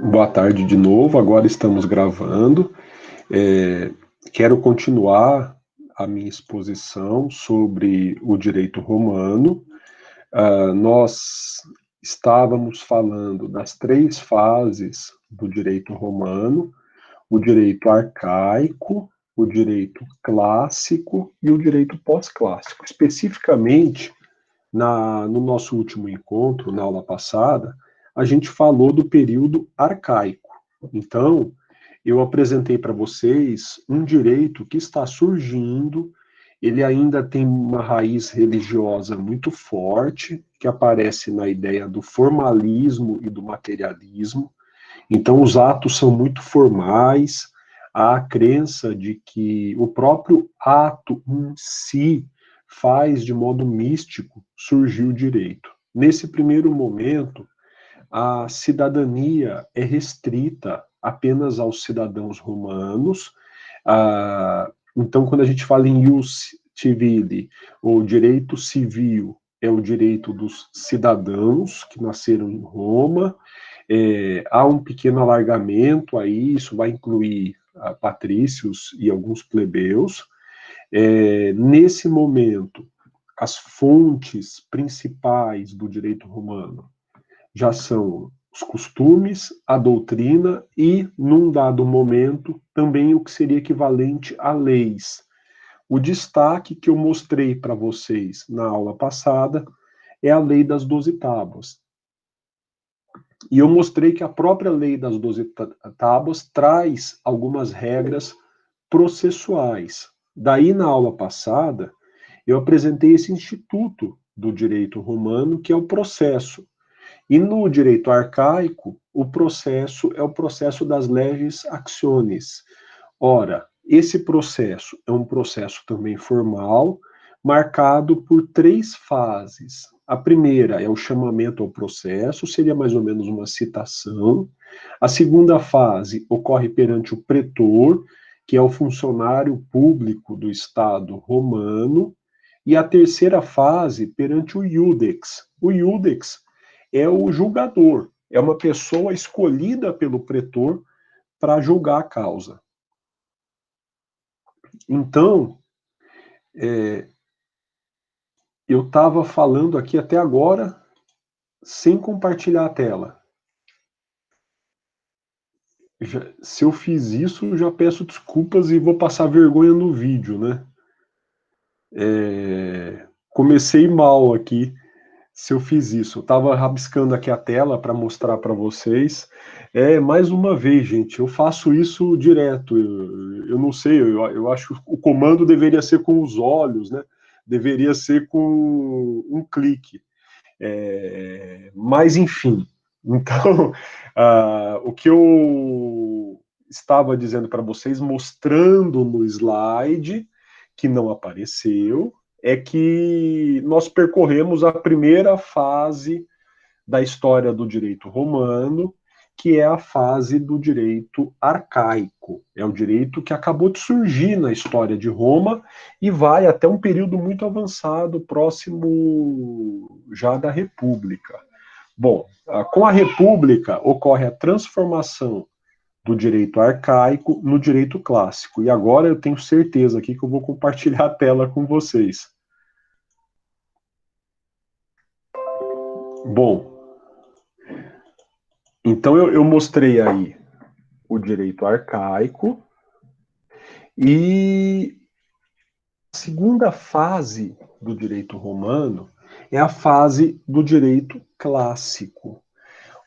Boa tarde de novo, agora estamos gravando. Quero continuar a minha exposição sobre o direito romano. Nós estávamos falando das três fases do direito romano: o direito arcaico, o direito clássico e o direito pós-clássico. Especificamente, no nosso último encontro, na aula passada, a gente falou do período arcaico. Então, eu apresentei para vocês um direito que está surgindo, ele ainda tem uma raiz religiosa muito forte, que aparece na ideia do formalismo e do materialismo. Então, os atos são muito formais, há a crença de que o próprio ato em si faz de modo místico surgir o direito. Nesse primeiro momento, a cidadania é restrita apenas aos cidadãos romanos. Então, quando a gente fala em ius civili, o direito civil é o direito dos cidadãos que nasceram em Roma. Há um pequeno alargamento aí, isso vai incluir patrícios e alguns plebeus. Nesse momento, as fontes principais do direito romano já são os costumes, a doutrina e, num dado momento, também o que seria equivalente a leis. O destaque que eu mostrei para vocês na aula passada é a lei das 12 tábuas. E eu mostrei que a própria lei das 12 tábuas traz algumas regras processuais. Daí, na aula passada, eu apresentei esse instituto do direito romano, que é o processo. E no direito arcaico, o processo é o processo das leges actiones. Ora, esse processo é um processo também formal, marcado por três fases. A primeira é o chamamento ao processo, seria mais ou menos uma citação. A segunda fase ocorre perante o pretor, que é o funcionário público do Estado romano. E a terceira fase perante o iudex. O iudex é o julgador, é uma pessoa escolhida pelo pretor para julgar a causa. Então, eu estava falando aqui até agora sem compartilhar a tela. Se eu fiz isso, já peço desculpas e vou passar vergonha no vídeo, né? Comecei mal aqui se eu fiz isso. Eu estava rabiscando aqui a tela para mostrar para vocês. Mais uma vez, gente, eu faço isso direto. Eu não sei, eu acho que o comando deveria ser com os olhos, né? Deveria ser com um clique. Mas, enfim. Então, o que eu estava dizendo para vocês, mostrando no slide, que não apareceu, é que nós percorremos a primeira fase da história do direito romano, que é a fase do direito arcaico. É o direito que acabou de surgir na história de Roma e vai até um período muito avançado, próximo já da República. Bom, com a República ocorre a transformação do direito arcaico no direito clássico. E agora eu tenho certeza aqui que eu vou compartilhar a tela com vocês. Bom, então eu mostrei aí o direito arcaico e a segunda fase do direito romano é a fase do direito clássico.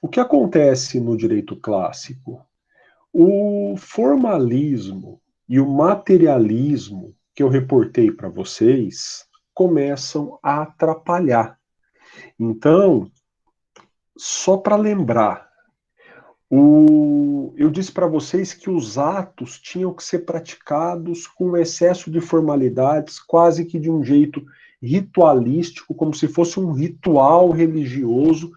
O que acontece no direito clássico? O formalismo e o materialismo que eu reportei para vocês começam a atrapalhar. Então, só para lembrar, eu disse para vocês que os atos tinham que ser praticados com excesso de formalidades, quase que de um jeito ritualístico, como se fosse um ritual religioso,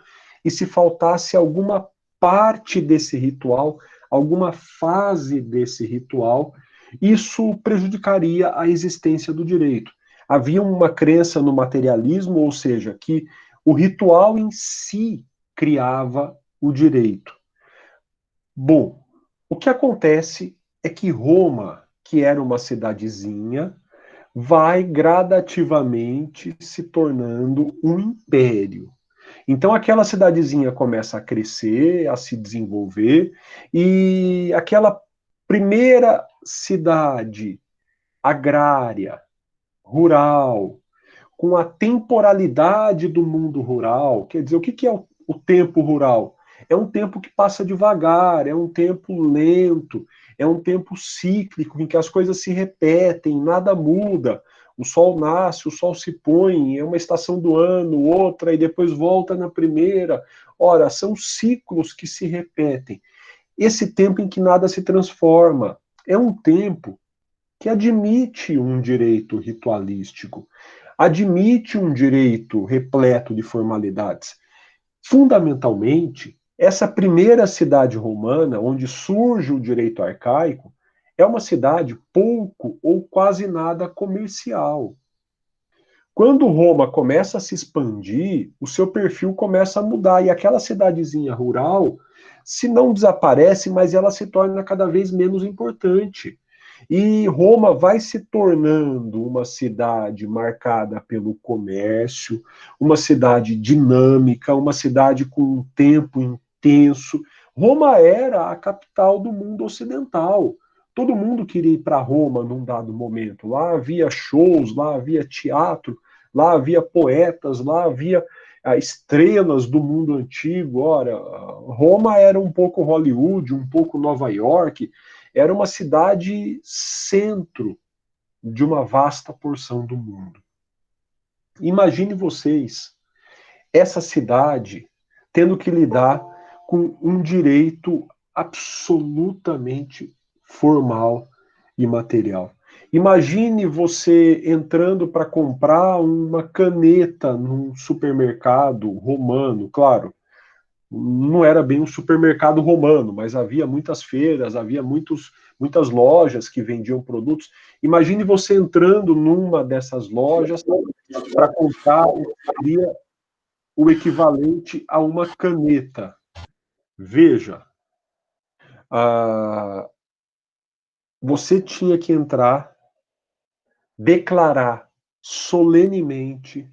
e se faltasse alguma parte desse ritual, alguma fase desse ritual, isso prejudicaria a existência do direito. Havia uma crença no materialismo, ou seja, que o ritual em si criava o direito. Bom, o que acontece é que Roma, que era uma cidadezinha, vai gradativamente se tornando um império. Então aquela cidadezinha começa a crescer, a se desenvolver, e aquela primeira cidade agrária, rural, com a temporalidade do mundo rural. Quer dizer, o que é o tempo rural? É um tempo que passa devagar, é um tempo lento, é um tempo cíclico, em que as coisas se repetem, nada muda. O sol nasce, o sol se põe, é uma estação do ano, outra, e depois volta na primeira. Ora, são ciclos que se repetem. Esse tempo em que nada se transforma é um tempo que admite um direito ritualístico, admite um direito repleto de formalidades. Fundamentalmente, essa primeira cidade romana, onde surge o direito arcaico, é uma cidade pouco ou quase nada comercial. Quando Roma começa a se expandir, o seu perfil começa a mudar, e aquela cidadezinha rural, se não desaparece, mas ela se torna cada vez menos importante. E Roma vai se tornando uma cidade marcada pelo comércio, uma cidade dinâmica, uma cidade com um tempo intenso. Roma era a capital do mundo ocidental. Todo mundo queria ir para Roma num dado momento. Lá havia shows, lá havia teatro, lá havia poetas, lá havia estrelas do mundo antigo. Ora, Roma era um pouco Hollywood, um pouco Nova York, era uma cidade centro de uma vasta porção do mundo. Imagine vocês essa cidade tendo que lidar com um direito absolutamente formal e material. Imagine você entrando para comprar uma caneta num supermercado romano, claro, não era bem um supermercado romano, mas havia muitas feiras, havia muitas lojas que vendiam produtos. Imagine você entrando numa dessas lojas para comprar o que seria o equivalente a uma caneta. Veja, você tinha que entrar, declarar solenemente,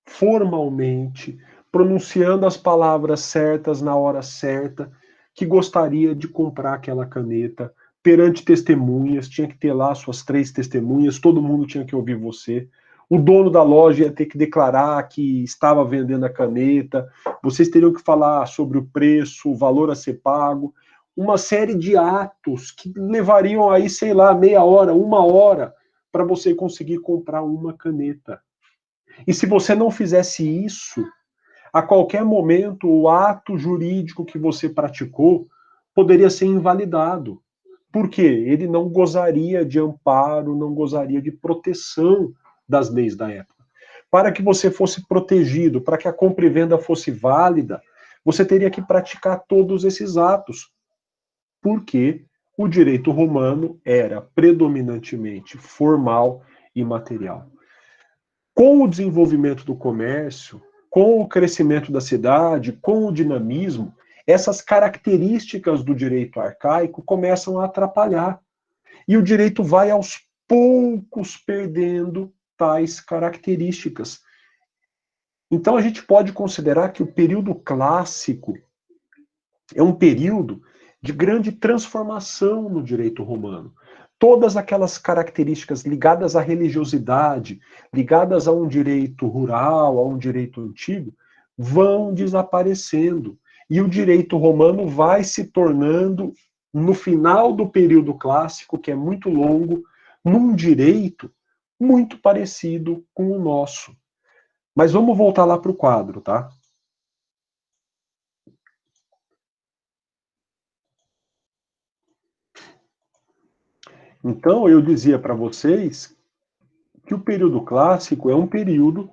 formalmente, pronunciando as palavras certas na hora certa, que gostaria de comprar aquela caneta perante testemunhas, tinha que ter lá suas 3 testemunhas, todo mundo tinha que ouvir você. O dono da loja ia ter que declarar que estava vendendo a caneta, vocês teriam que falar sobre o preço, o valor a ser pago, uma série de atos que levariam aí, sei lá, meia hora, uma hora, para você conseguir comprar uma caneta. E se você não fizesse isso, a qualquer momento o ato jurídico que você praticou poderia ser invalidado. Por quê? Ele não gozaria de amparo, não gozaria de proteção das leis da época. Para que você fosse protegido, para que a compra e venda fosse válida, você teria que praticar todos esses atos. Porque o direito romano era predominantemente formal e material. Com o desenvolvimento do comércio, com o crescimento da cidade, com o dinamismo, essas características do direito arcaico começam a atrapalhar. E o direito vai aos poucos perdendo tais características. Então a gente pode considerar que o período clássico é um período de grande transformação no direito romano. Todas aquelas características ligadas à religiosidade, ligadas a um direito rural, a um direito antigo, vão desaparecendo. E o direito romano vai se tornando, no final do período clássico, que é muito longo, num direito muito parecido com o nosso. Mas vamos voltar lá para o quadro, tá? Então, eu dizia para vocês que o período clássico é um período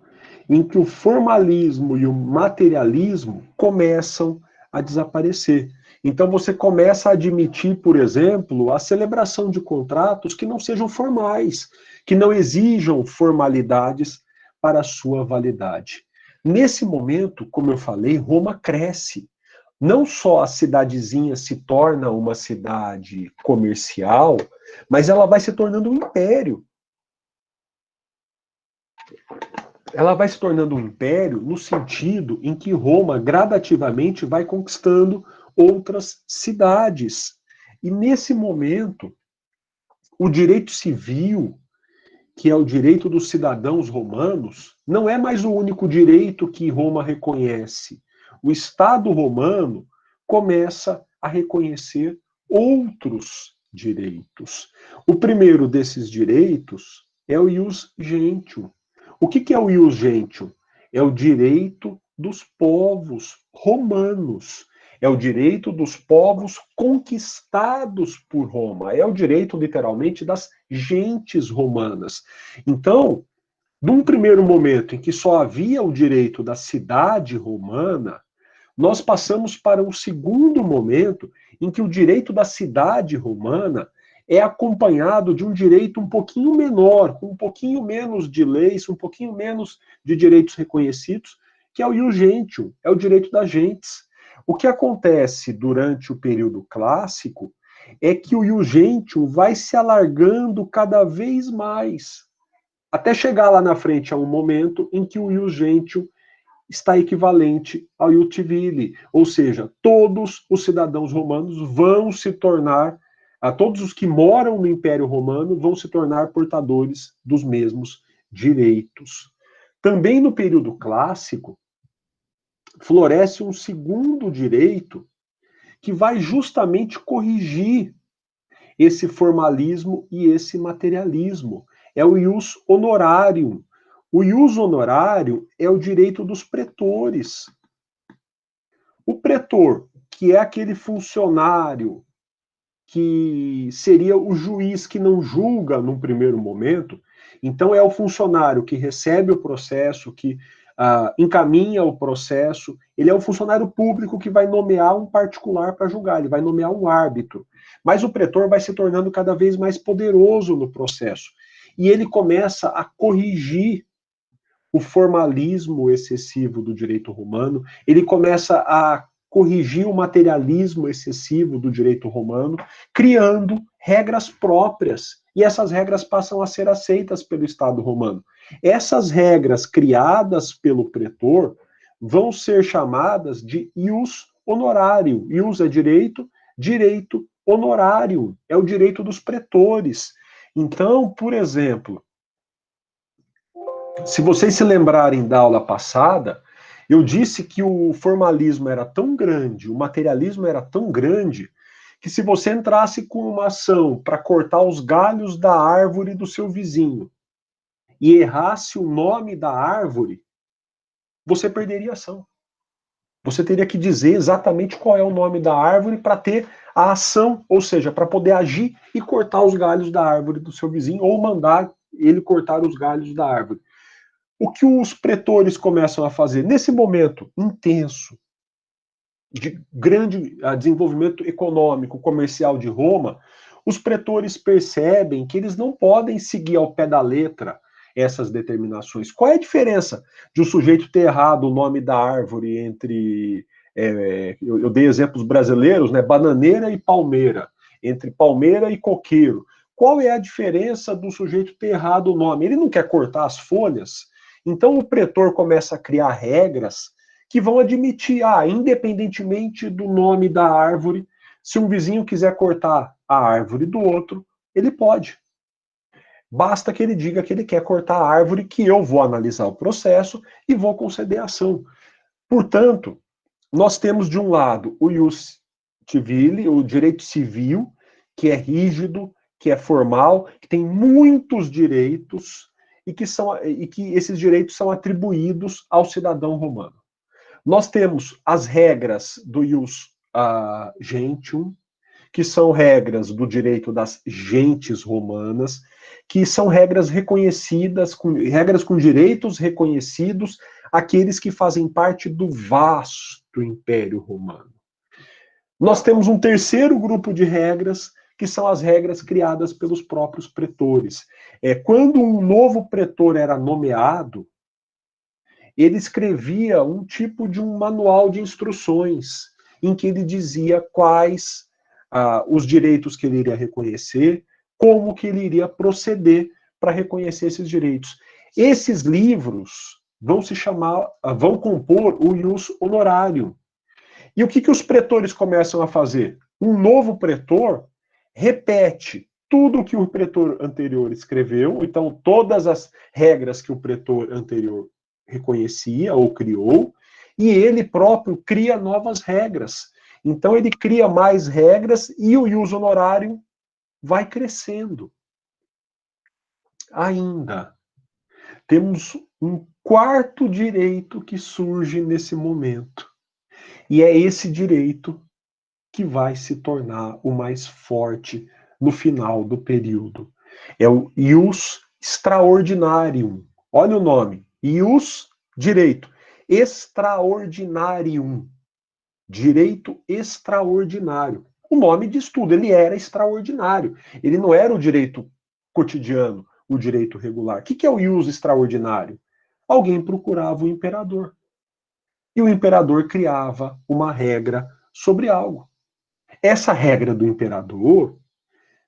em que o formalismo e o materialismo começam a desaparecer. Então você começa a admitir, por exemplo, a celebração de contratos que não sejam formais, que não exijam formalidades para a sua validade. Nesse momento, como eu falei, Roma cresce. não só a cidadezinha se torna uma cidade comercial, mas ela vai se tornando um império. Ela vai se tornando um império no sentido em que Roma gradativamente vai conquistando outras cidades. E nesse momento, o direito civil, que é o direito dos cidadãos romanos, não é mais o único direito que Roma reconhece. O Estado romano começa a reconhecer outros direitos. O primeiro desses direitos é o ius gentium. O que é o ius gentium? É o direito dos povos romanos. É o direito dos povos conquistados por Roma. É o direito, literalmente, das gentes romanas. Então, num primeiro momento em que só havia o direito da cidade romana, nós passamos para um segundo momento em que o direito da cidade romana é acompanhado de um direito um pouquinho menor, com um pouquinho menos de leis, um pouquinho menos de direitos reconhecidos, que é o ius gentium, é o direito das gentes. O que acontece durante o período clássico é que o ius gentium vai se alargando cada vez mais, até chegar lá na frente a um momento em que o ius gentium está equivalente ao ius civile, ou seja, todos os cidadãos romanos vão se tornar, todos os que moram no Império Romano vão se tornar portadores dos mesmos direitos. Também no período clássico, floresce um segundo direito que vai justamente corrigir esse formalismo e esse materialismo. É o ius honorarium. O ius honorarium é o direito dos pretores. O pretor, que é aquele funcionário que seria o juiz que não julga num primeiro momento, então é o funcionário que recebe o processo, que encaminha o processo, ele é o funcionário público que vai nomear um particular para julgar, ele vai nomear um árbitro. Mas o pretor vai se tornando cada vez mais poderoso no processo. E ele começa a corrigir o formalismo excessivo do direito romano, ele começa a corrigir o materialismo excessivo do direito romano, criando regras próprias. E essas regras passam a ser aceitas pelo Estado romano. Essas regras criadas pelo pretor vão ser chamadas de ius honorário. Ius é direito, direito honorário é o direito dos pretores. Então, por exemplo, se vocês se lembrarem da aula passada, eu disse que o formalismo era tão grande, o materialismo era tão grande, que se você entrasse com uma ação para cortar os galhos da árvore do seu vizinho e errasse o nome da árvore, você perderia a ação. Você teria que dizer exatamente qual é o nome da árvore para ter a ação, ou seja, para poder agir e cortar os galhos da árvore do seu vizinho ou mandar ele cortar os galhos da árvore. O que os pretores começam a fazer nesse momento intenso de grande desenvolvimento econômico, comercial de Roma, os pretores percebem que eles não podem seguir ao pé da letra essas determinações. Qual é a diferença de um sujeito ter errado o nome da árvore entre, eu dei exemplos brasileiros, né, bananeira e palmeira, entre palmeira e coqueiro? Qual é a diferença do sujeito ter errado o nome? Ele não quer cortar as folhas? Então o pretor começa a criar regras que vão admitir, independentemente do nome da árvore, se um vizinho quiser cortar a árvore do outro, ele pode. Basta que ele diga que ele quer cortar a árvore, que eu vou analisar o processo e vou conceder a ação. Portanto, nós temos de um lado o ius civile, o direito civil, que é rígido, que é formal, que tem muitos direitos e que esses direitos são atribuídos ao cidadão romano. Nós temos as regras do ius gentium, que são regras do direito das gentes romanas, que são regras reconhecidas, regras com direitos reconhecidos àqueles que fazem parte do vasto Império Romano. Nós temos um terceiro grupo de regras, que são as regras criadas pelos próprios pretores. Quando um novo pretor era nomeado, ele escrevia um tipo de um manual de instruções. em que ele dizia quais os direitos que ele iria reconhecer, como que ele iria proceder para reconhecer esses direitos. Esses livros vão compor o ius honorarium. E o que os pretores começam a fazer? Um novo pretor repete tudo o que o pretor anterior escreveu, então todas as regras que o pretor anterior reconhecia ou criou, e ele próprio cria novas regras. Então ele cria mais regras e o ius honorarium vai crescendo. Ainda temos um quarto direito que surge nesse momento. E é esse direito que vai se tornar o mais forte no final do período. É o ius extraordinarium. Olha o nome. Ius, direito. Extraordinarium. Direito extraordinário. O nome diz tudo, ele era extraordinário. Ele não era o direito cotidiano, o direito regular. O que é o ius extraordinário? Alguém procurava o imperador. E o imperador criava uma regra sobre algo. Essa regra do imperador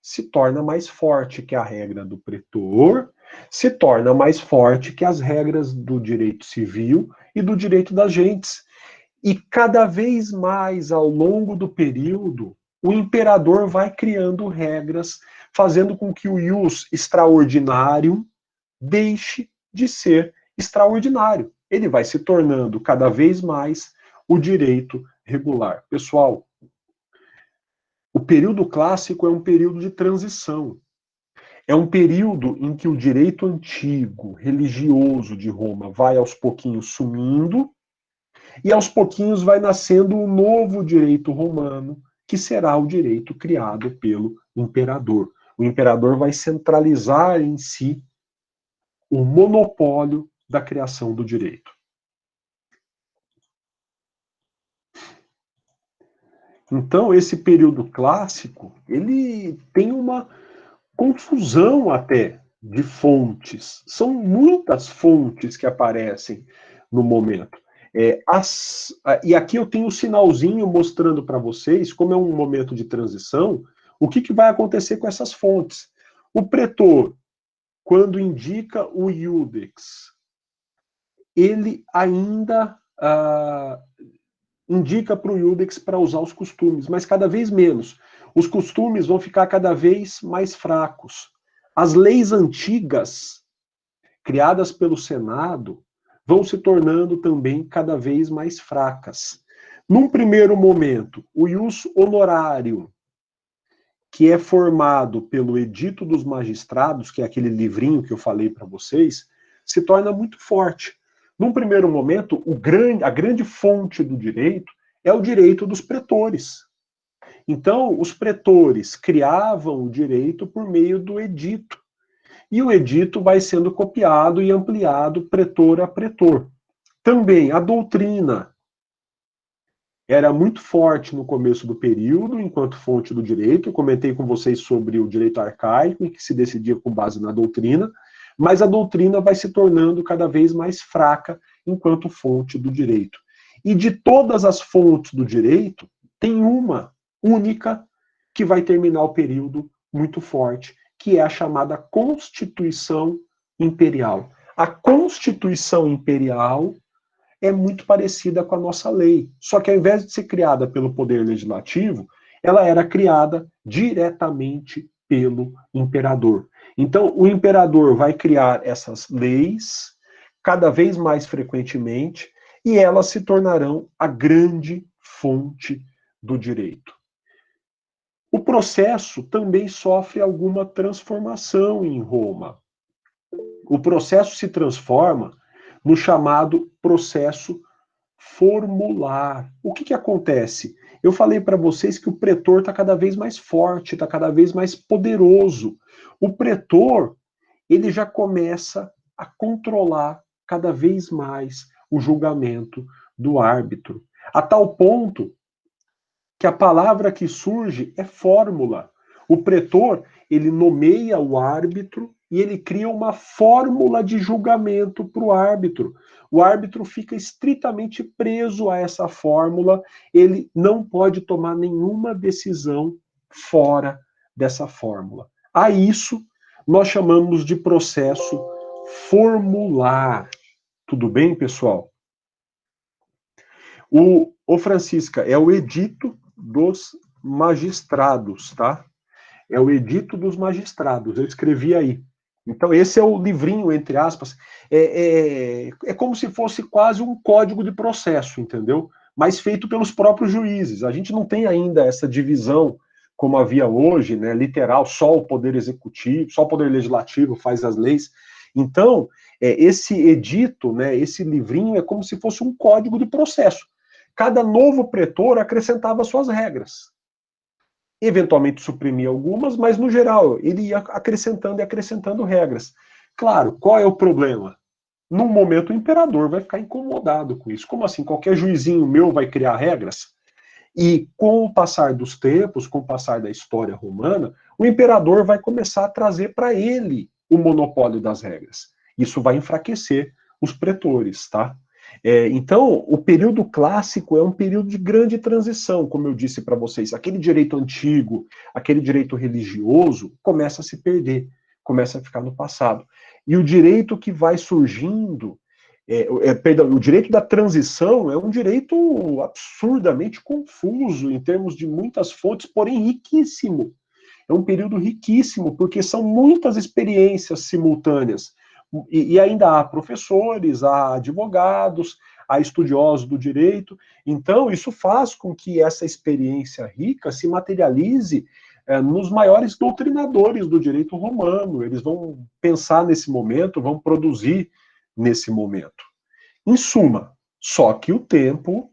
se torna mais forte que a regra do pretor, se torna mais forte que as regras do direito civil e do direito das gentes. E cada vez mais ao longo do período, o imperador vai criando regras, fazendo com que o ius extraordinário deixe de ser extraordinário. Ele vai se tornando cada vez mais o direito regular. Pessoal, o período clássico é um período de transição. É um período em que o direito antigo, religioso de Roma vai aos pouquinhos sumindo e aos pouquinhos vai nascendo um novo direito romano, que será o direito criado pelo imperador. O imperador vai centralizar em si o monopólio da criação do direito. Então, esse período clássico, ele tem uma confusão até de fontes. São muitas fontes que aparecem no momento. E aqui eu tenho um sinalzinho mostrando para vocês, como é um momento de transição, o que vai acontecer com essas fontes. O pretor, quando indica o iudex, ele ainda indica para o iudex para usar os costumes, mas cada vez menos. Os costumes vão ficar cada vez mais fracos. As leis antigas, criadas pelo Senado, vão se tornando também cada vez mais fracas. Num primeiro momento, o ius honorário, que é formado pelo Edito dos Magistrados, que é aquele livrinho que eu falei para vocês, se torna muito forte. Num primeiro momento, a grande fonte do direito é o direito dos pretores. Então, os pretores criavam o direito por meio do edito. E o edito vai sendo copiado e ampliado pretor a pretor. Também a doutrina era muito forte no começo do período, enquanto fonte do direito. Eu comentei com vocês sobre o direito arcaico, que se decidia com base na doutrina, mas a doutrina vai se tornando cada vez mais fraca enquanto fonte do direito. E de todas as fontes do direito, tem uma única que vai terminar o período muito forte, que é a chamada Constituição Imperial. A Constituição Imperial é muito parecida com a nossa lei, só que ao invés de ser criada pelo Poder Legislativo, ela era criada diretamente pelo imperador. Então, o imperador vai criar essas leis cada vez mais frequentemente e elas se tornarão a grande fonte do direito. O processo também sofre alguma transformação em Roma. O processo se transforma no chamado processo formular. O que acontece? Eu falei para vocês que o pretor está cada vez mais forte, está cada vez mais poderoso. O pretor, ele já começa a controlar cada vez mais o julgamento do árbitro, a tal ponto que a palavra que surge é fórmula. O pretor, ele nomeia o árbitro e ele cria uma fórmula de julgamento para o árbitro. O árbitro fica estritamente preso a essa fórmula, ele não pode tomar nenhuma decisão fora dessa fórmula. A isso nós chamamos de processo formular. Tudo bem, pessoal? O Francisca, é o edito dos magistrados, tá? É o edito dos magistrados, eu escrevi aí. Então, esse é o livrinho, entre aspas, é como se fosse quase um código de processo, entendeu? Mas feito pelos próprios juízes. A gente não tem ainda essa divisão, como havia hoje, né, literal, só o poder executivo, só o poder legislativo faz as leis. Então, esse edito, né, esse livrinho, é como se fosse um código de processo. Cada novo pretor acrescentava suas regras. Eventualmente suprimia algumas, mas no geral ele ia acrescentando e acrescentando regras. Claro, qual é o problema? Num momento o imperador vai ficar incomodado com isso. Como assim? Qualquer juizinho meu vai criar regras? E com o passar dos tempos, com o passar da história romana, o imperador vai começar a trazer para ele o monopólio das regras. Isso vai enfraquecer os pretores, tá? Então, o período clássico é um período de grande transição, como eu disse para vocês. Aquele direito antigo, aquele direito religioso, começa a se perder, começa a ficar no passado. E o direito que vai surgindo, perdão, o direito da transição é um direito absurdamente confuso em termos de muitas fontes, porém riquíssimo. É um período riquíssimo, porque são muitas experiências simultâneas. E ainda há professores, há advogados, há estudiosos do direito. Então, isso faz com que essa experiência rica se materialize nos maiores doutrinadores do direito romano. Eles vão pensar nesse momento, vão produzir nesse momento. Em suma, só que o tempo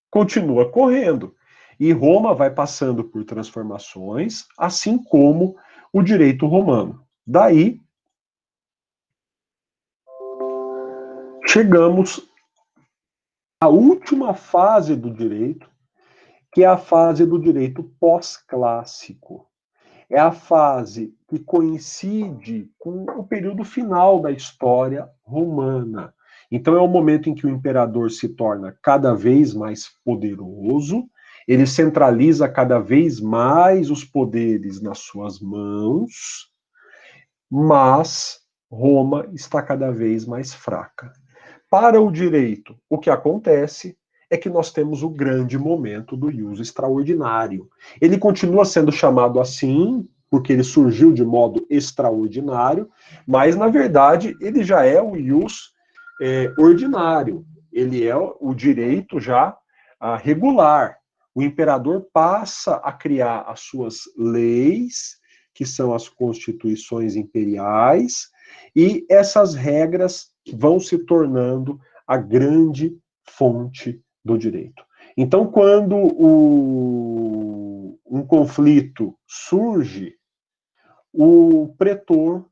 continua correndo. E Roma vai passando por transformações, assim como o direito romano. Daí, chegamos à última fase do direito, que é a fase do direito pós-clássico. É a fase que coincide com o período final da história romana. Então, é o momento em que o imperador se torna cada vez mais poderoso, ele centraliza cada vez mais os poderes nas suas mãos, mas Roma está cada vez mais fraca. Para o direito, o que acontece é que nós temos o grande momento do ius extraordinário. Ele continua sendo chamado assim, porque ele surgiu de modo extraordinário, mas, na verdade, ele já é o ius ordinário. Ele é o direito já regular. O imperador passa a criar as suas leis, que são as constituições imperiais, e essas regras vão se tornando a grande fonte do direito. Então, quando um conflito surge, o pretor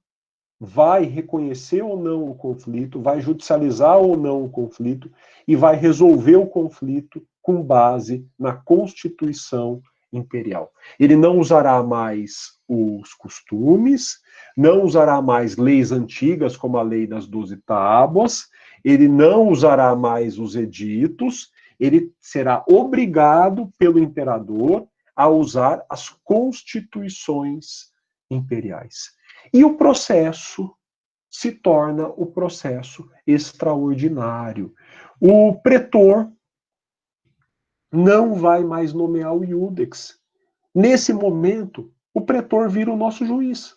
vai reconhecer ou não o conflito, vai judicializar ou não o conflito e vai resolver o conflito com base na Constituição imperial. Ele não usará mais os costumes, não usará mais leis antigas, como a lei das 12 tábuas, ele não usará mais os editos, ele será obrigado pelo imperador a usar as constituições imperiais. E o processo se torna o processo extraordinário. O pretor não vai mais nomear o iudex. Nesse momento, o pretor vira o nosso juiz.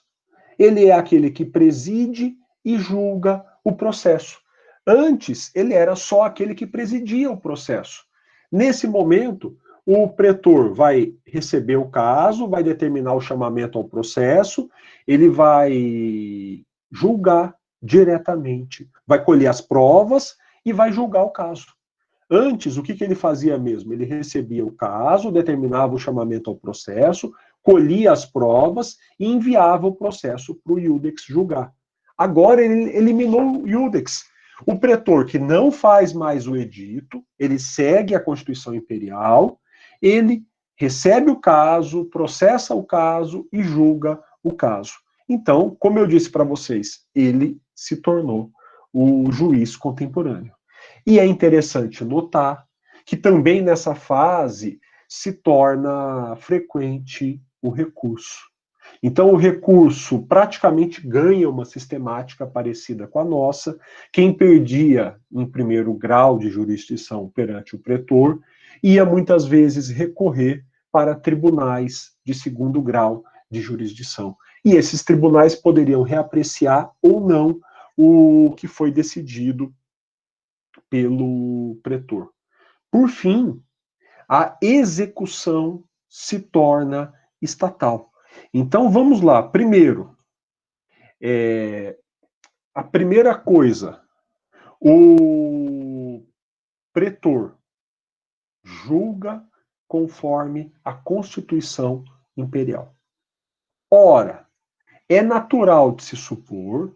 Ele é aquele que preside e julga o processo. Antes, ele era só aquele que presidia o processo. Nesse momento, o pretor vai receber o caso, vai determinar o chamamento ao processo, ele vai julgar diretamente, vai colher as provas e vai julgar o caso. Antes, o que ele fazia mesmo? Ele recebia o caso, determinava o chamamento ao processo, colhia as provas e enviava o processo para o iudex julgar. Agora ele eliminou o iudex. O pretor que não faz mais o edito, ele segue a Constituição Imperial, ele recebe o caso, processa o caso e julga o caso. Então, como eu disse para vocês, ele se tornou o juiz contemporâneo. E é interessante notar que também nessa fase se torna frequente o recurso. Então, o recurso praticamente ganha uma sistemática parecida com a nossa. Quem perdia em primeiro grau de jurisdição perante o pretor ia muitas vezes recorrer para tribunais de segundo grau de jurisdição. E esses tribunais poderiam reapreciar ou não o que foi decidido pelo pretor. Por fim, a execução se torna estatal. Então vamos lá. Primeiro, a primeira coisa, o pretor julga conforme a Constituição Imperial. Ora, é natural de se supor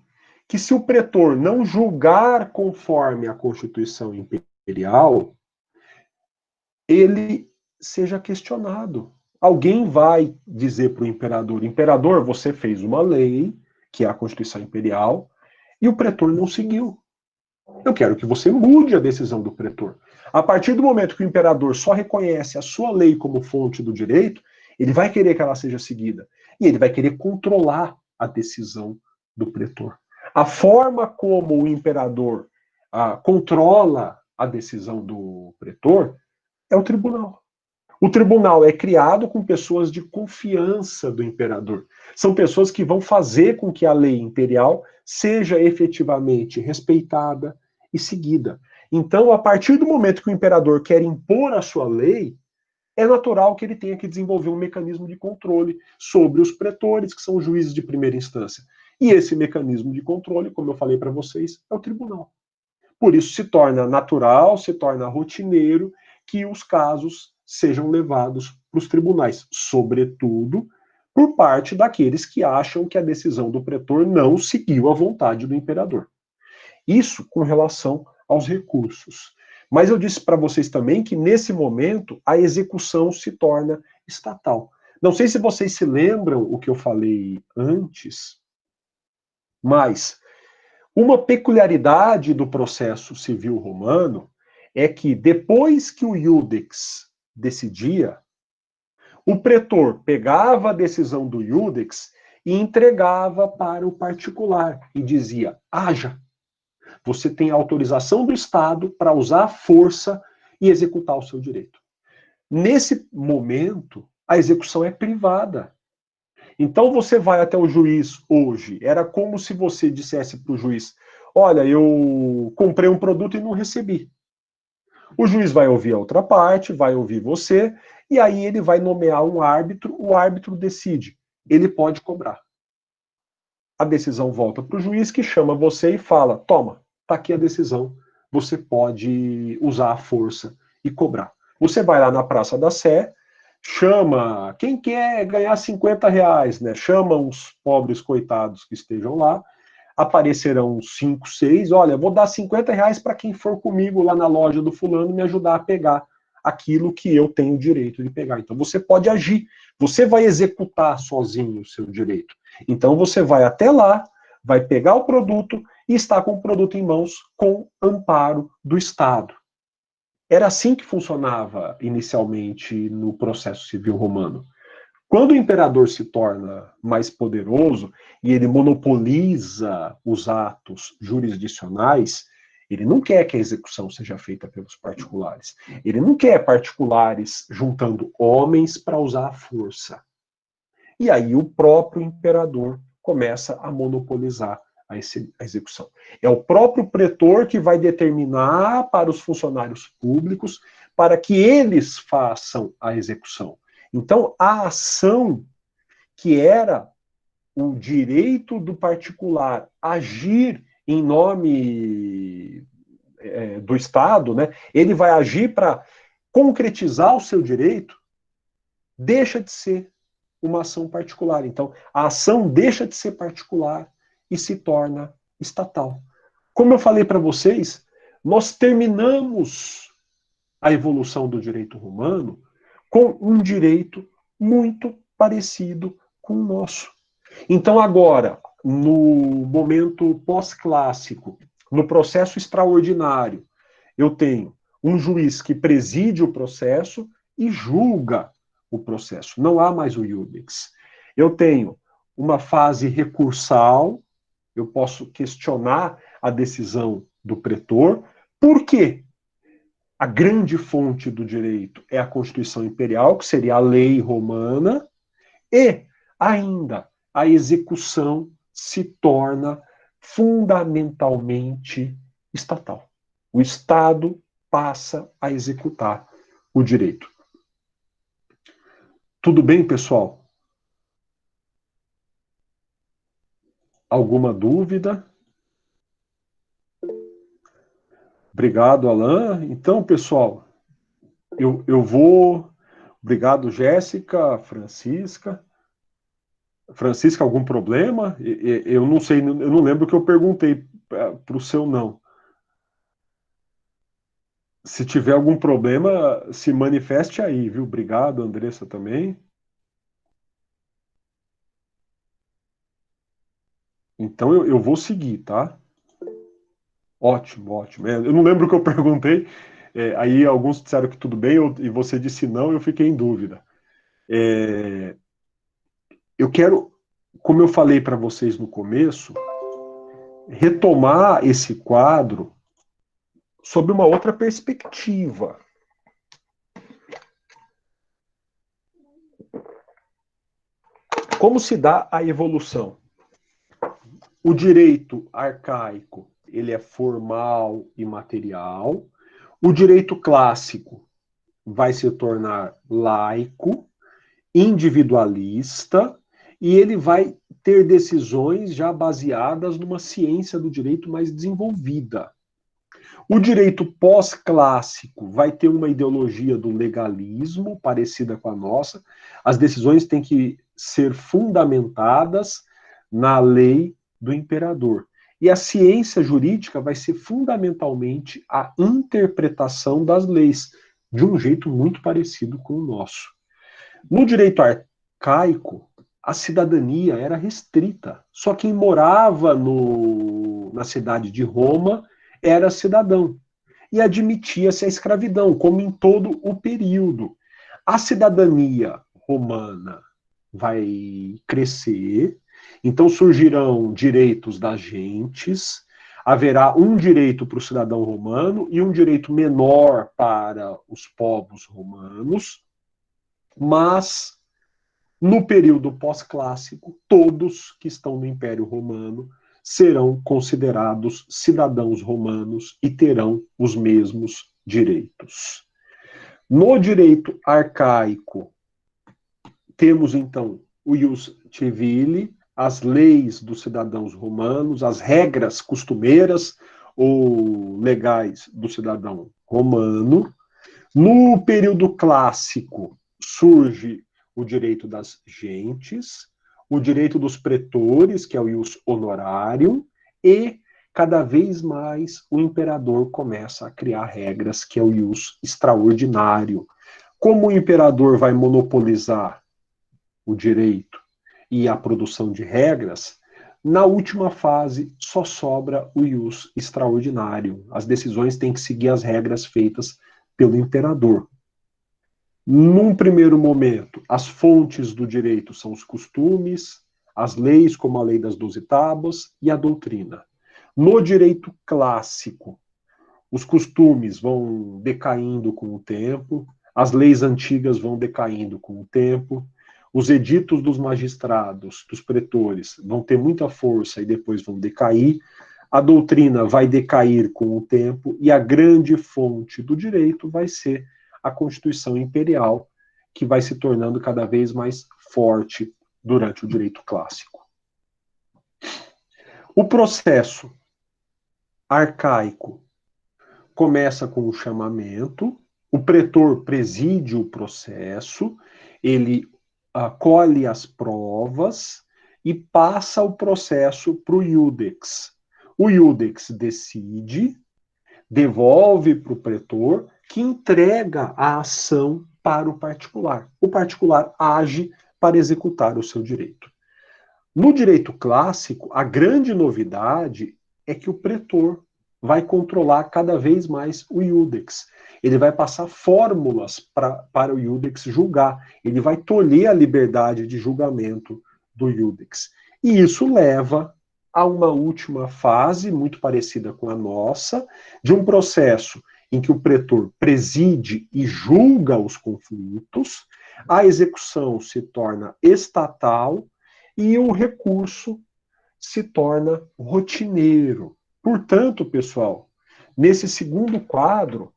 que se o pretor não julgar conforme a Constituição Imperial, ele seja questionado. Alguém vai dizer para o imperador: imperador, você fez uma lei, que é a Constituição Imperial, e o pretor não seguiu. Eu quero que você mude a decisão do pretor. A partir do momento que o imperador só reconhece a sua lei como fonte do direito, ele vai querer que ela seja seguida. E ele vai querer controlar a decisão do pretor. A forma como o imperador controla a decisão do pretor é o tribunal. O tribunal é criado com pessoas de confiança do imperador. São pessoas que vão fazer com que a lei imperial seja efetivamente respeitada e seguida. Então, a partir do momento que o imperador quer impor a sua lei, é natural que ele tenha que desenvolver um mecanismo de controle sobre os pretores, que são os juízes de primeira instância. E esse mecanismo de controle, como eu falei para vocês, é o tribunal. Por isso se torna natural, se torna rotineiro que os casos sejam levados para os tribunais, sobretudo por parte daqueles que acham que a decisão do pretor não seguiu a vontade do imperador. Isso com relação aos recursos. Mas eu disse para vocês também que nesse momento a execução se torna estatal. Não sei se vocês se lembram o que eu falei antes, mas uma peculiaridade do processo civil romano é que depois que o iudex decidia, o pretor pegava a decisão do iudex e entregava para o particular e dizia: haja, você tem autorização do Estado para usar a força e executar o seu direito. Nesse momento, a execução é privada. Então você vai até o juiz hoje, era como se você dissesse para o juiz: olha, eu comprei um produto e não recebi. O juiz vai ouvir a outra parte, vai ouvir você, e aí ele vai nomear um árbitro, o árbitro decide, ele pode cobrar. A decisão volta para o juiz, que chama você e fala: toma, está aqui a decisão, você pode usar a força e cobrar. Você vai lá na Praça da Sé, chama quem quer ganhar R$ 50, né? Chama uns pobres coitados que estejam lá, aparecerão 5, 6, olha, vou dar R$ 50 para quem for comigo lá na loja do fulano me ajudar a pegar aquilo que eu tenho o direito de pegar. Então você pode agir, você vai executar sozinho o seu direito. Então você vai até lá, vai pegar o produto e está com o produto em mãos com amparo do Estado. Era assim que funcionava inicialmente no processo civil romano. Quando o imperador se torna mais poderoso e ele monopoliza os atos jurisdicionais, ele não quer que a execução seja feita pelos particulares. Ele não quer particulares juntando homens para usar a força. E aí o próprio imperador começa a monopolizar a execução. É o próprio pretor que vai determinar para os funcionários públicos para que eles façam a execução. Então, a ação que era o direito do particular agir em nome do Estado, né, ele vai agir para concretizar o seu direito, deixa de ser uma ação particular. Então, a ação deixa de ser particular e se torna estatal. Como eu falei para vocês, nós terminamos a evolução do direito romano com um direito muito parecido com o nosso. Então, agora, no momento pós-clássico, no processo extraordinário, eu tenho um juiz que preside o processo e julga o processo. Não há mais o iudex. Eu tenho uma fase recursal, eu posso questionar a decisão do pretor. Por quê? A grande fonte do direito é a Constituição Imperial, que seria a lei romana, e ainda a execução se torna fundamentalmente estatal. O Estado passa a executar o direito. Tudo bem, pessoal? Alguma dúvida? Obrigado, Alain. Então, pessoal, eu vou. Obrigado, Jéssica, Francisca. Francisca, algum problema? Eu não sei, eu não lembro o que eu perguntei para o seu não. Se tiver algum problema, se manifeste aí, viu? Obrigado, Andressa, também. Então eu vou seguir, tá? Ótimo, ótimo. Eu não lembro o que eu perguntei. Aí alguns disseram que tudo bem, e você disse não, eu fiquei em dúvida. Eu quero, como eu falei para vocês no começo, retomar esse quadro sob uma outra perspectiva. Como se dá a evolução? O direito arcaico, ele é formal e material. O direito clássico vai se tornar laico, individualista, e ele vai ter decisões já baseadas numa ciência do direito mais desenvolvida. O direito pós-clássico vai ter uma ideologia do legalismo parecida com a nossa. As decisões têm que ser fundamentadas na lei do imperador. E a ciência jurídica vai ser fundamentalmente a interpretação das leis, de um jeito muito parecido com o nosso. No direito arcaico, a cidadania era restrita. Só quem morava na cidade de Roma era cidadão. E admitia-se a escravidão, como em todo o período. A cidadania romana vai crescer, então surgirão direitos das gentes, haverá um direito para o cidadão romano e um direito menor para os povos romanos, mas no período pós-clássico, todos que estão no Império Romano serão considerados cidadãos romanos e terão os mesmos direitos. No direito arcaico, temos então o ius civile, as leis dos cidadãos romanos, as regras costumeiras ou legais do cidadão romano. No período clássico, surge o direito das gentes, o direito dos pretores, que é o ius honorarium, e cada vez mais o imperador começa a criar regras, que é o ius extraordinário. Como o imperador vai monopolizar o direito e a produção de regras, na última fase só sobra o ius extraordinário. As decisões têm que seguir as regras feitas pelo imperador. Num primeiro momento, as fontes do direito são os costumes, as leis, como a lei das 12 tábuas, e a doutrina. No direito clássico, os costumes vão decaindo com o tempo, as leis antigas vão decaindo com o tempo, os editos dos magistrados, dos pretores, vão ter muita força e depois vão decair, a doutrina vai decair com o tempo, e a grande fonte do direito vai ser a Constituição Imperial, que vai se tornando cada vez mais forte durante o direito clássico. O processo arcaico começa com o chamamento, o pretor preside o processo, ele colhe as provas e passa o processo para o iudex. O iudex decide, devolve para o pretor, que entrega a ação para o particular. O particular age para executar o seu direito. No direito clássico, a grande novidade é que o pretor vai controlar cada vez mais o iudex. Ele vai passar fórmulas para o iudex julgar. Ele vai tolher a liberdade de julgamento do iudex. E isso leva a uma última fase, muito parecida com a nossa, de um processo em que o pretor preside e julga os conflitos, a execução se torna estatal e o recurso se torna rotineiro. Portanto, pessoal, nesse segundo quadro,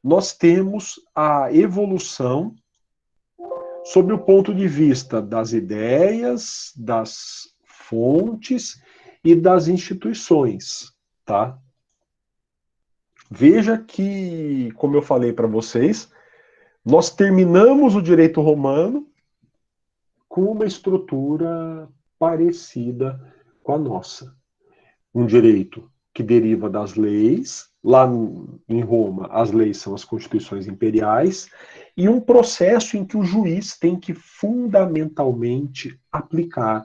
nós temos a evolução sob o ponto de vista das ideias, das fontes e das instituições, tá? Veja que, como eu falei para vocês, nós terminamos o direito romano com uma estrutura parecida com a nossa. Um direito que deriva das leis, lá em Roma, as leis são as constituições imperiais, e um processo em que o juiz tem que fundamentalmente aplicar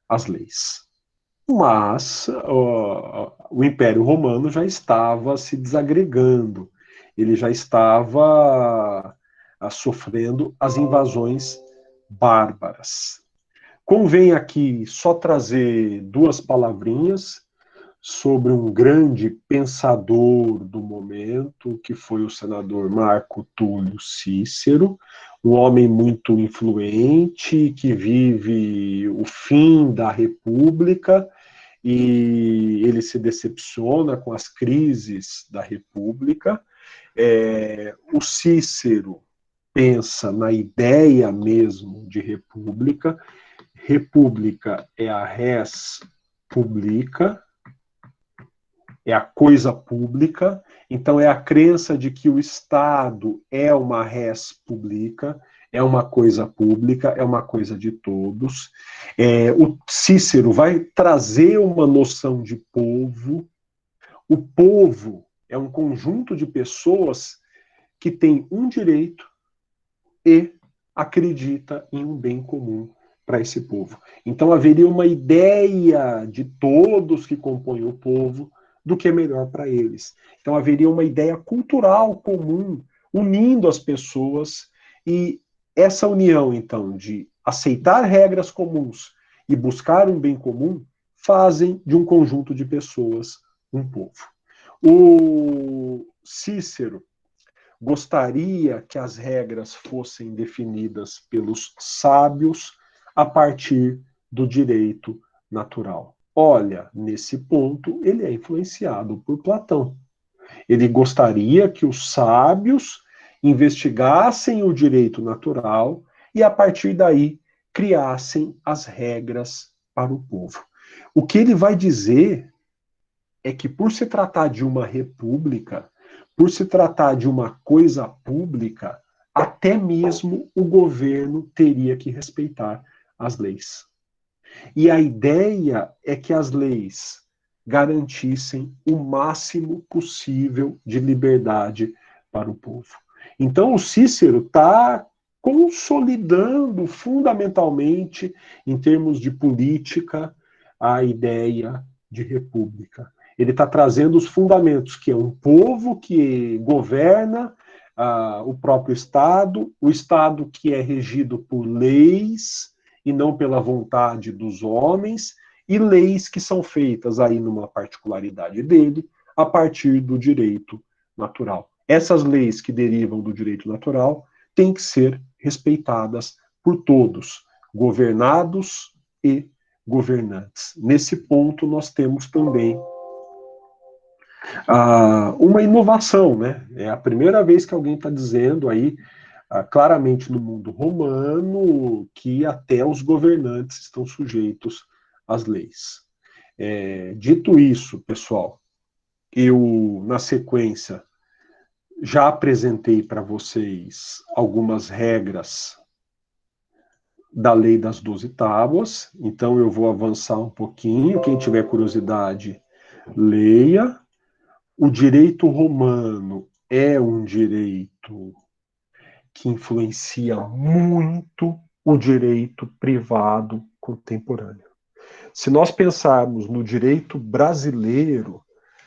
as leis. Mas o Império Romano já estava se desagregando, ele já estava sofrendo as invasões bárbaras. Convém aqui só trazer duas palavrinhas sobre um grande pensador do momento, que foi o senador Marco Túlio Cícero, um homem muito influente, que vive o fim da República, e ele se decepciona com as crises da República. O Cícero pensa na ideia mesmo de república. República é a res publica, é a coisa pública, então é a crença de que o Estado é uma res publica, é uma coisa pública, é uma coisa de todos. O Cícero vai trazer uma noção de povo. O povo é um conjunto de pessoas que tem um direito e acredita em um bem comum para esse povo. Então haveria uma ideia de todos que compõem o povo do que é melhor para eles. Então haveria uma ideia cultural comum unindo as pessoas, e essa união, então, de aceitar regras comuns e buscar um bem comum, fazem de um conjunto de pessoas um povo. O Cícero gostaria que as regras fossem definidas pelos sábios a partir do direito natural. Olha, nesse ponto, ele é influenciado por Platão. Ele gostaria que os sábios investigassem o direito natural e, a partir daí, criassem as regras para o povo. O que ele vai dizer é que, por se tratar de uma república, por se tratar de uma coisa pública, até mesmo o governo teria que respeitar as leis. E a ideia é que as leis garantissem o máximo possível de liberdade para o povo. Então, o Cícero está consolidando fundamentalmente, em termos de política, a ideia de república. Ele está trazendo os fundamentos, que é um povo que governa o próprio Estado, o Estado que é regido por leis e não pela vontade dos homens, e leis que são feitas aí numa particularidade dele, a partir do direito natural. Essas leis que derivam do direito natural têm que ser respeitadas por todos, governados e governantes. Nesse ponto, nós temos também uma inovação, né? É a primeira vez que alguém está dizendo aí, claramente no mundo romano, que até os governantes estão sujeitos às leis. Dito isso, pessoal, eu, na sequência, já apresentei para vocês algumas regras da Lei das 12 Tábuas, então eu vou avançar um pouquinho. Quem tiver curiosidade, leia. O direito romano é um direito que influencia muito o direito privado contemporâneo. Se nós pensarmos no direito brasileiro,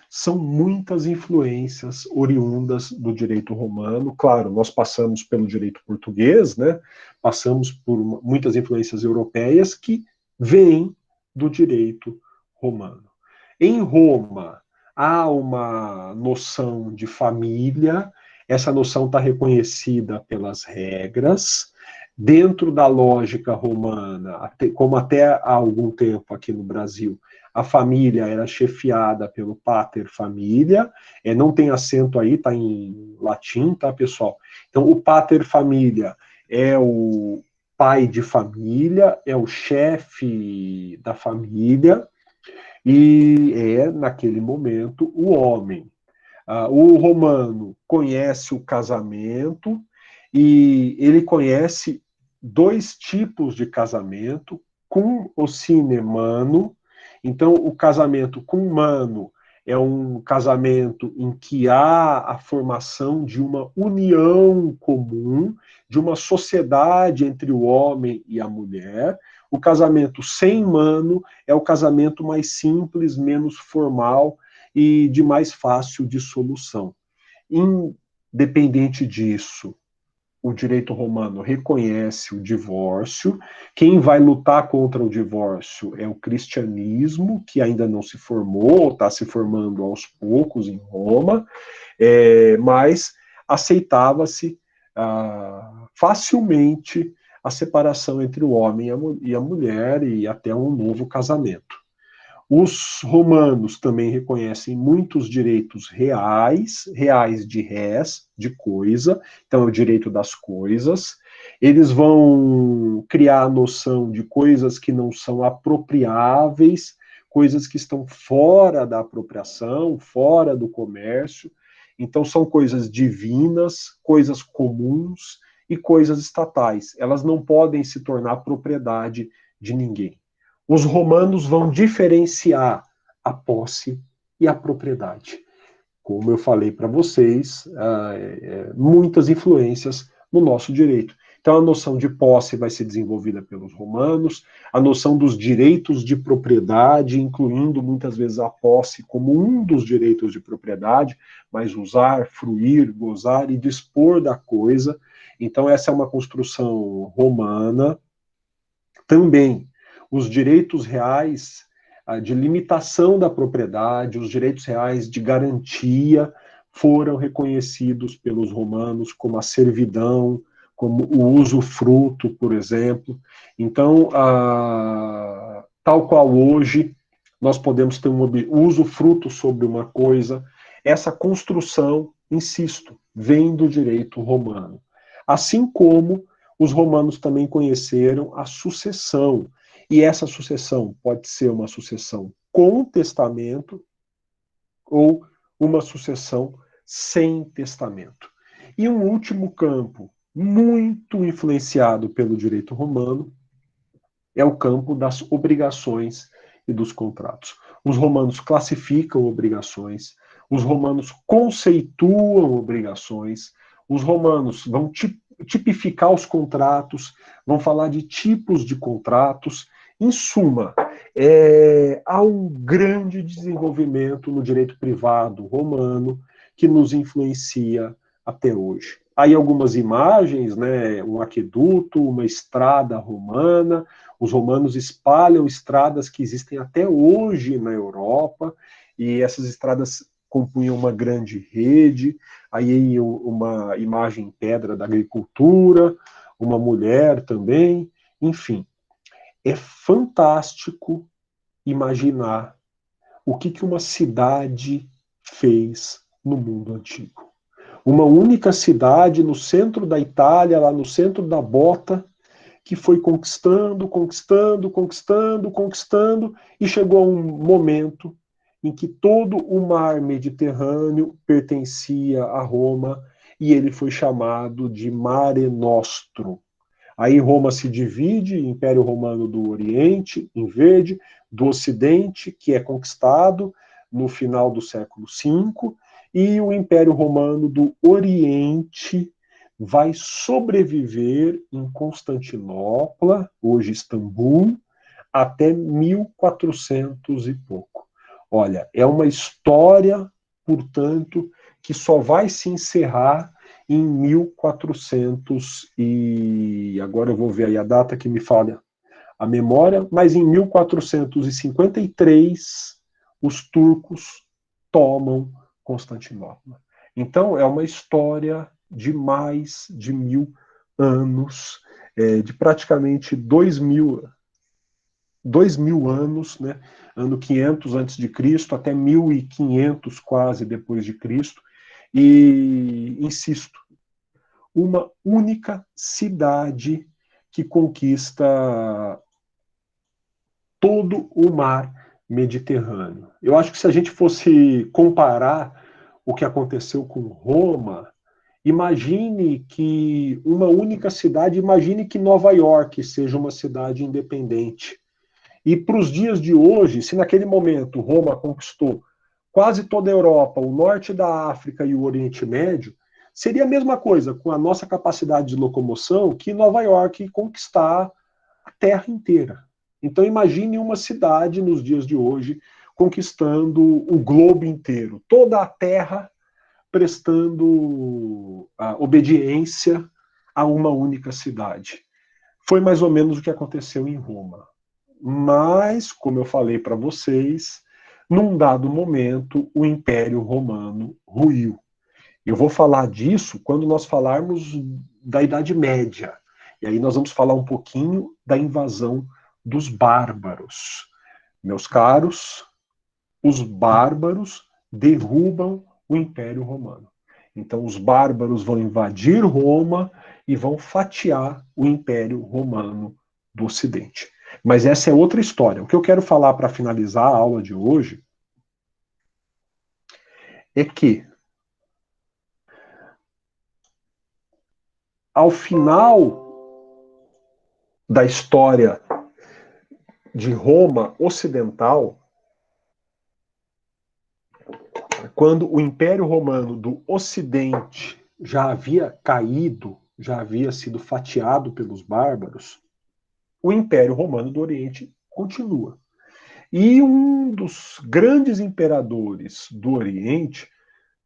são muitas influências oriundas do direito romano. Claro, nós passamos pelo direito português, né? Passamos por muitas influências europeias que vêm do direito romano. Em Roma, há uma noção de família, essa noção está reconhecida pelas regras, dentro da lógica romana, como até há algum tempo aqui no Brasil, a família era chefiada pelo pater familia, não tem acento aí, está em latim, tá, pessoal? Então, o pater familia é o pai de família, é o chefe da família, e é, naquele momento, o homem. O romano conhece o casamento, e ele conhece dois tipos de casamento, cum o sine mano. Então, o casamento cum mano é um casamento em que há a formação de uma união comum, de uma sociedade entre o homem e a mulher. O casamento sem mano é o casamento mais simples, menos formal e de mais fácil dissolução. Independente disso, o direito romano reconhece o divórcio. Quem vai lutar contra o divórcio é o cristianismo, que ainda não se formou, está se formando aos poucos em Roma, mas aceitava-se facilmente a separação entre o homem e a mulher e até um novo casamento. Os romanos também reconhecem muitos direitos reais, reais de res, de coisa, então é o direito das coisas. Eles vão criar a noção de coisas que não são apropriáveis, coisas que estão fora da apropriação, fora do comércio. Então são coisas divinas, coisas comuns e coisas estatais. Elas não podem se tornar propriedade de ninguém. Os romanos vão diferenciar a posse e a propriedade. Como eu falei para vocês, muitas influências no nosso direito. Então, a noção de posse vai ser desenvolvida pelos romanos, a noção dos direitos de propriedade, incluindo muitas vezes a posse como um dos direitos de propriedade, mas usar, fruir, gozar e dispor da coisa. Então, essa é uma construção romana. Também os direitos reais de limitação da propriedade, os direitos reais de garantia foram reconhecidos pelos romanos, como a servidão, como o usufruto, por exemplo. Então, tal qual hoje, nós podemos ter um usufruto sobre uma coisa, essa construção, insisto, vem do direito romano. Assim como os romanos também conheceram a sucessão. E essa sucessão pode ser uma sucessão com testamento ou uma sucessão sem testamento. E um último campo, muito influenciado pelo direito romano, é o campo das obrigações e dos contratos. Os romanos classificam obrigações, os romanos conceituam obrigações, os romanos vão tipificar os contratos, vão falar de tipos de contratos. Em suma, há um grande desenvolvimento no direito privado romano que nos influencia até hoje. Aí algumas imagens, né, um aqueduto, uma estrada romana. Os romanos espalham estradas que existem até hoje na Europa, e essas estradas compunham uma grande rede. Aí uma imagem em pedra da agricultura, uma mulher também, enfim. É fantástico imaginar o que uma cidade fez no mundo antigo. Uma única cidade no centro da Itália, lá no centro da bota, que foi conquistando, conquistando, conquistando, conquistando, e chegou a um momento em que todo o mar Mediterrâneo pertencia a Roma, e ele foi chamado de Mare Nostrum. Aí Roma se divide, Império Romano do Oriente, em verde, do Ocidente, que é conquistado no final do século V, e o Império Romano do Oriente vai sobreviver em Constantinopla, hoje Istambul, até 1400 e pouco. Olha, é uma história, portanto, que só vai se encerrar em 1400 e... Agora eu vou ver aí a data que me falha a memória, mas em 1453 os turcos tomam Constantinopla. Então é uma história de mais de 1000 anos, de praticamente 2000 anos, né? Ano 500 antes de Cristo até 1500 quase depois de Cristo. E insisto, uma única cidade que conquista todo o mar Mediterrâneo. Eu acho que se a gente fosse comparar o que aconteceu com Roma, imagine que uma única cidade, imagine que Nova York seja uma cidade independente. E para os dias de hoje, se naquele momento Roma conquistou quase toda a Europa, o norte da África e o Oriente Médio, seria a mesma coisa com a nossa capacidade de locomoção que Nova York conquistar a Terra inteira. Então imagine uma cidade nos dias de hoje conquistando o globo inteiro, toda a Terra prestando a obediência a uma única cidade. Foi mais ou menos o que aconteceu em Roma. Mas, como eu falei para vocês, num dado momento, o Império Romano ruiu. Eu vou falar disso quando nós falarmos da Idade Média. E aí nós vamos falar um pouquinho da invasão dos bárbaros. Meus caros, os bárbaros derrubam o Império Romano. Então os bárbaros vão invadir Roma e vão fatiar o Império Romano do Ocidente. Mas essa é outra história. O que eu quero falar para finalizar a aula de hoje é que, ao final da história de Roma Ocidental, quando o Império Romano do Ocidente já havia caído, já havia sido fatiado pelos bárbaros, o Império Romano do Oriente continua. E um dos grandes imperadores do Oriente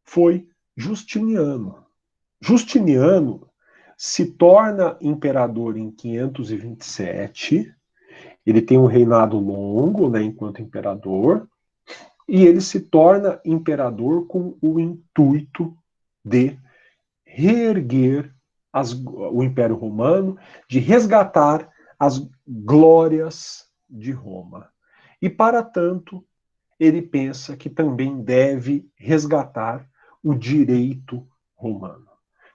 foi Justiniano. Justiniano se torna imperador em 527, ele tem um reinado longo, né, enquanto imperador, e ele se torna imperador com o intuito de reerguer o Império Romano, de resgatar as glórias de Roma. E, para tanto, ele pensa que também deve resgatar o direito romano.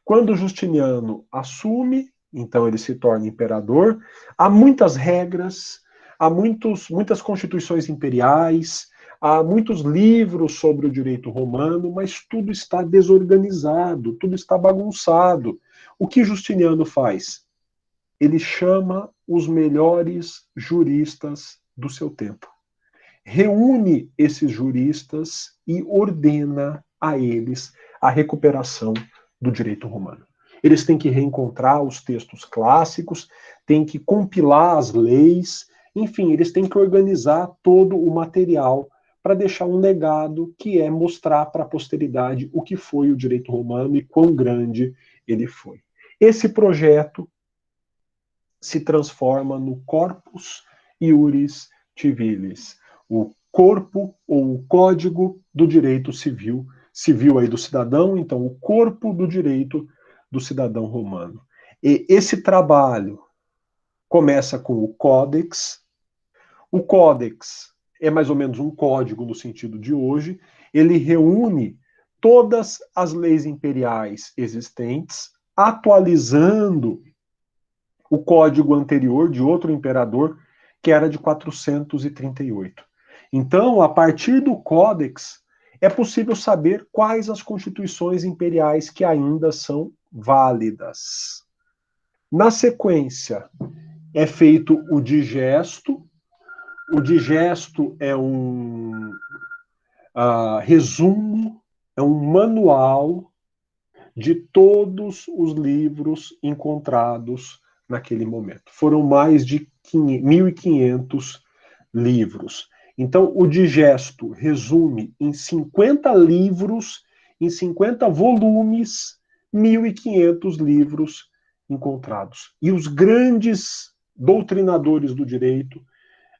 Quando Justiniano assume, então ele se torna imperador, há muitas regras, há muitas constituições imperiais, há muitos livros sobre o direito romano, mas tudo está desorganizado, tudo está bagunçado. O que Justiniano faz? Ele chama os melhores juristas do seu tempo. Reúne esses juristas e ordena a eles a recuperação do direito romano. Eles têm que reencontrar os textos clássicos, têm que compilar as leis, enfim, eles têm que organizar todo o material para deixar um legado que é mostrar para a posteridade o que foi o direito romano e quão grande ele foi. Esse projeto se transforma no Corpus Iuris Civilis, o corpo ou o código do direito civil, civil aí do cidadão, então o corpo do direito do cidadão romano. E esse trabalho começa com o Códex. O Códex é mais ou menos um código no sentido de hoje, ele reúne todas as leis imperiais existentes, atualizando o código anterior de outro imperador, que era de 438. Então, a partir do Códex, é possível saber quais as constituições imperiais que ainda são válidas. Na sequência, é feito o digesto. O digesto é um resumo, é um manual de todos os livros encontrados naquele momento. Foram mais de 1.500 livros. Então, o Digesto resume em 50 livros, em 50 volumes, 1.500 livros encontrados. E os grandes doutrinadores do direito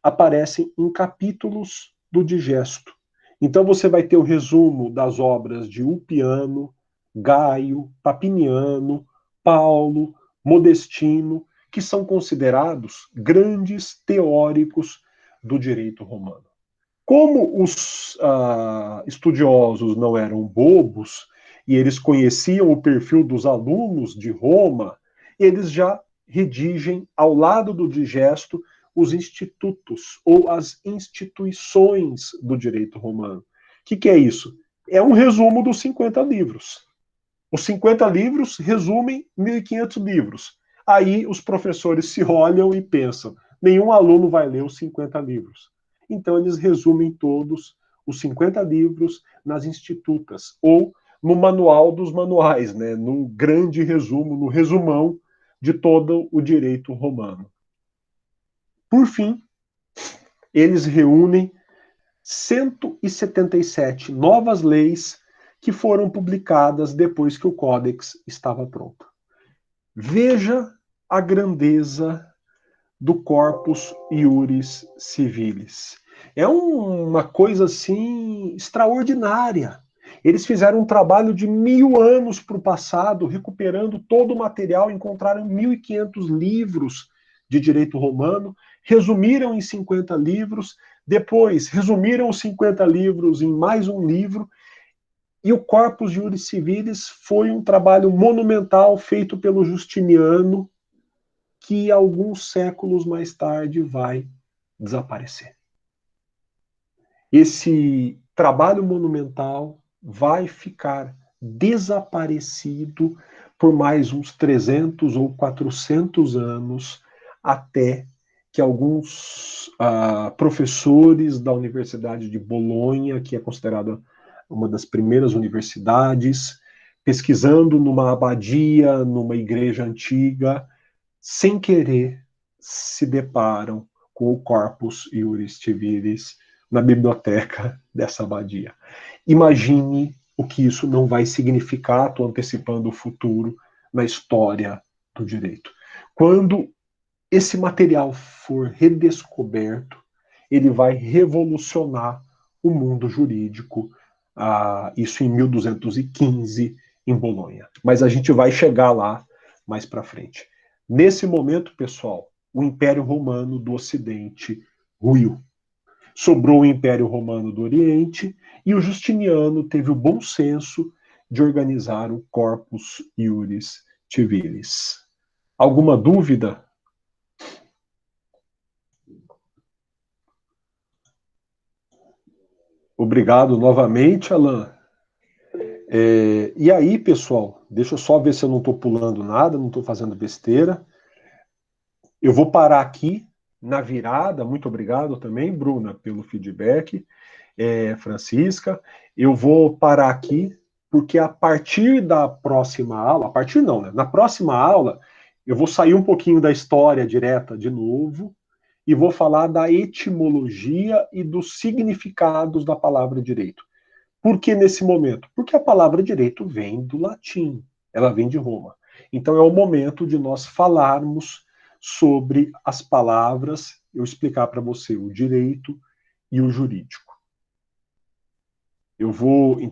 aparecem em capítulos do Digesto. Então você vai ter o resumo das obras de Ulpiano, Gaio, Papiniano, Paulo, Modestino, que são considerados grandes teóricos do direito romano. Como os estudiosos não eram bobos e eles conheciam o perfil dos alunos de Roma, eles já redigem, ao lado do Digesto, os institutos ou as instituições do direito romano. O que é isso? É um resumo dos 50 livros. Os 50 livros resumem 1.500 livros. Aí os professores se olham e pensam, nenhum aluno vai ler os 50 livros. Então eles resumem todos os 50 livros nas institutas, ou no manual dos manuais, né? No grande resumo, no resumão de todo o direito romano. Por fim, eles reúnem 177 novas leis que foram publicadas depois que o Códex estava pronto. Veja a grandeza do Corpus Iuris Civilis. É uma coisa assim extraordinária. Eles fizeram um trabalho de 1000 anos para o passado, recuperando todo o material, encontraram 1.500 livros de direito romano, resumiram em 50 livros, depois resumiram os 50 livros em mais um livro, e o Corpus Iuris Civilis foi um trabalho monumental feito pelo Justiniano, que alguns séculos mais tarde vai desaparecer. Esse trabalho monumental vai ficar desaparecido por mais uns 300 ou 400 anos, até que alguns professores da Universidade de Bolonha, que é considerada uma das primeiras universidades, pesquisando numa abadia, numa igreja antiga, sem querer, se deparam com o Corpus Iuris Civilis na biblioteca dessa abadia. Imagine o que isso não vai significar, estou antecipando o futuro, na história do direito. Quando esse material for redescoberto, ele vai revolucionar o mundo jurídico, isso em 1215, em Bolonha. Mas a gente vai chegar lá mais para frente. Nesse momento, pessoal, o Império Romano do Ocidente ruiu. Sobrou o Império Romano do Oriente e o Justiniano teve o bom senso de organizar o Corpus Iuris Civilis. Alguma dúvida? Obrigado novamente, Alan. E aí, pessoal, deixa eu só ver se eu não estou pulando nada, não estou fazendo besteira. Eu vou parar aqui na virada. Muito obrigado também, Bruna, pelo feedback. Francisca, eu vou parar aqui, porque a partir da próxima aula, a partir não, né? Na próxima aula, eu vou sair um pouquinho da história direta de novo e vou falar da etimologia e dos significados da palavra direito. Por que nesse momento? Porque a palavra direito vem do latim, ela vem de Roma. Então é o momento de nós falarmos sobre as palavras, eu explicar para você o direito e o jurídico. Eu vou